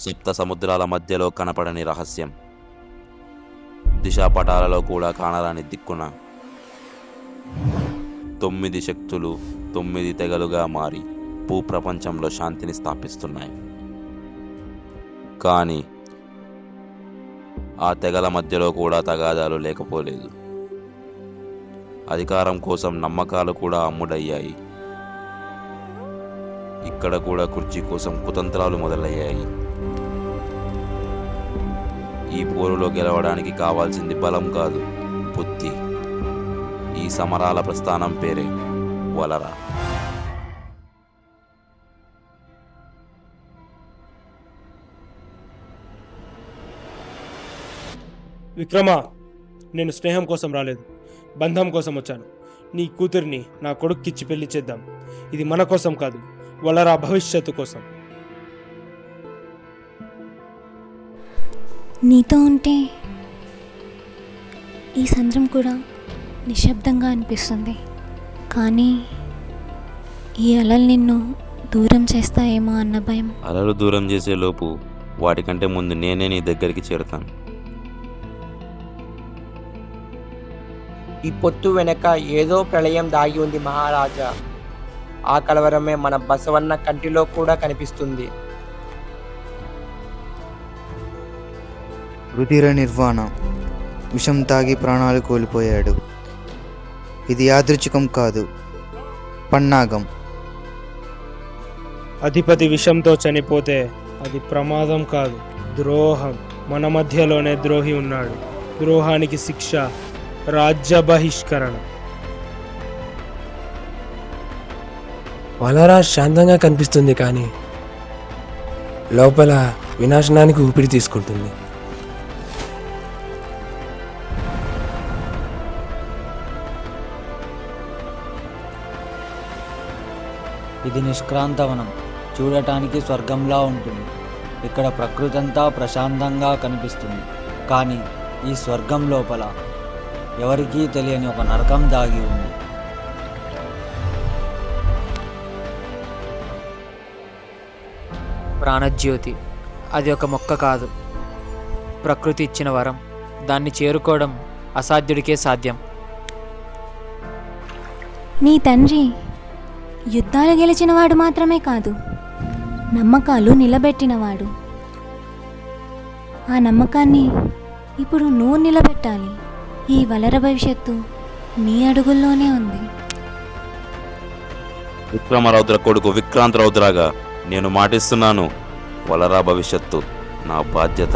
సప్త సముద్రాల మధ్యలో కనపడని రహస్యం, దిశాపటాలలో కూడా కానరాని దిక్కున 9 శక్తులు 9 తెగలుగా మారి భూప్రపంచంలో శాంతిని స్థాపిస్తున్నాయి. కానీ ఆ తెగల మధ్యలో కూడా తగాదాలు లేకపోలేదు. అధికారం కోసం నమ్మకాలు కూడా అమ్ముడయ్యాయి. ఇక్కడ కూడా కుర్చీ కోసం కుతంత్రాలు మొదలయ్యాయి. ఈ పోరులో గెలవడానికి కావాల్సింది బలం కాదు, బుద్ధి. ఈ సమరాల ప్రస్థానం పేరే వలరా. విక్రమ, నేను స్నేహం కోసం రాలేదు, బంధం కోసం వచ్చాను. నీ కూతురిని నా కొడుక్కిచ్చి పెళ్లి చేద్దాం. ఇది మన కోసం కాదు, వలరా భవిష్యత్తు కోసం. నీతో ఉంటే ఈ సంద్రం కూడా నిశ్శబ్దంగా అనిపిస్తుంది. కానీ ఈ అలలు నిన్ను దూరం చేస్తాయేమో అన్న భయం. అలలు దూరం చేసే లోపు వాటికంటే ముందు నేనే నీ దగ్గరికి చేరుతాను. ఈ పొత్తు వెనక ఏదో ప్రళయం దాగి ఉంది మహారాజా. ఆ కలవరమే మన బసవన్న కంటిలో కూడా కనిపిస్తుంది. రుధిర నిర్వాణ, విషం తాగి ప్రాణాలు కోల్పోయాడు. ఇది యాదృచ్ఛికం కాదు, పన్నాగం. అధిపతి విషంతో చనిపోతే అది ప్రమాదం కాదు, ద్రోహం. మన మధ్యలోనే ద్రోహి ఉన్నాడు. ద్రోహానికి శిక్ష రాజ్య బహిష్కరణ. వలరా శాంతంగా కనిపిస్తుంది, కానీ లోపల వినాశనానికి ఊపిరి తీసుకుంటుంది. ఇది నిష్క్రాంతవనం, చూడటానికి స్వర్గంలా ఉంటుంది. ఇక్కడ ప్రకృతి అంతా ప్రశాంతంగా కనిపిస్తుంది, కానీ ఈ స్వర్గం లోపల ఎవరికీ తెలియని ఒక నరకం దాగి ఉంది. ప్రాణజ్యోతి అది ఒక మొక్క కాదు, ప్రకృతి ఇచ్చిన వరం. దాన్ని చేరుకోవడం అసాధ్యుడికే సాధ్యం. నీ తండ్రి యుద్ధాలు గెలిచినవాడు మాత్రమే కాదు, నమ్మకాలు నిలబెట్టినవాడు. ఆ నమ్మకాన్ని ఇప్పుడు నువ్వు నిలబెట్టాలి. ఈ వలర భవిష్యత్తు నీ అడుగుల్లోనే ఉంది. విక్రమరౌద్ర కొడుకు విక్రాంత్ రౌద్రగా నేను మాటిస్తున్నాను, వలరా భవిష్యత్తు నా బాధ్యత.